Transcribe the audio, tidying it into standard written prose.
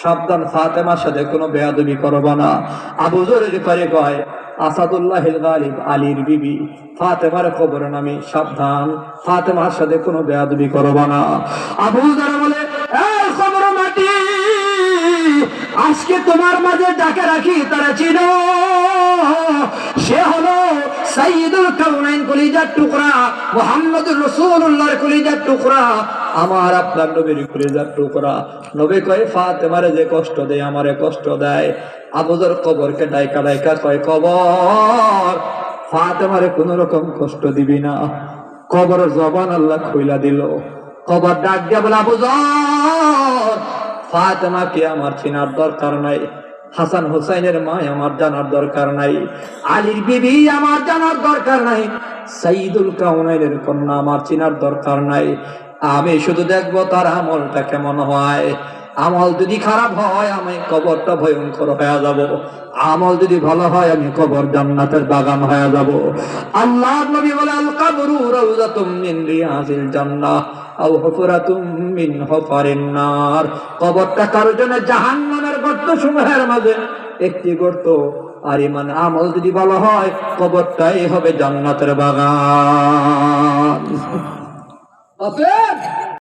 সাবধান, ফাতেমার সাথে কোনো বেয়াদবি করবা না। আবু যর গিফারি কয়, আসাদুল্লাহিল গালিব আলীর বিবি ফাতেমার খবর নামি, সাবধান, ফাতেমার সাথে কোনো বেয়াদবি করবা না। আবু যর বলে, এই খবর মাটি, আজকে তোমার মাঝে ডাকে রাখি, তারা চিনো, সে হলো সাইয়্যিদুল কাউনাইন, কলিজার টুকরা, মুহাম্মদুর রাসূলুল্লাহর কলিজার টুকরা, আমার আপনার নবীর কলিজার টুকরা। নবী কয়, ফাতেমারে যে কষ্ট দেয় আমারে কষ্ট দেয়। আবু যর কবরকে ডাইকা ডাইকা কয়, কবর, ফাতেমারে কোন রকম কষ্ট দিবি না। কবর জবান আল্লাহ খুইলা দিল। কবর ডাক দিয়া বলে, আবু যর, ফাতেমাকে আমার চিনার দরকার নাই, হাসান হুসাইনের মা আমার জানার দরকার নাই, আলীর বিবি আমার জানার দরকার নাই, সাইয়্যিদুল কাউনাইনের কন্যা আমার চিনার দরকার নাই। আমি শুধু দেখবো তার আমলটা কেমন হয়। আমল যদি খারাপ হয় আমি কবরটা ভয়ঙ্কর হয়ে যাব, আমল যদি ভালো হয় আমি কবর জান্নাতের বাগান হয়ে যাব। আল্লাহর নবী বলে, আল কবরু রাউযাতুম মিন রিয়াজিল জান্নাহ আও হুফরাতুম মিন হুফারিন নার। কবরটা কারোর জন্য জাহান্নামের গর্ত সমূহের মাঝে একটি গর্ত, আর ইমান আমল যদি ভালো হয় কবরটাই হবে জান্নাতের বাগান।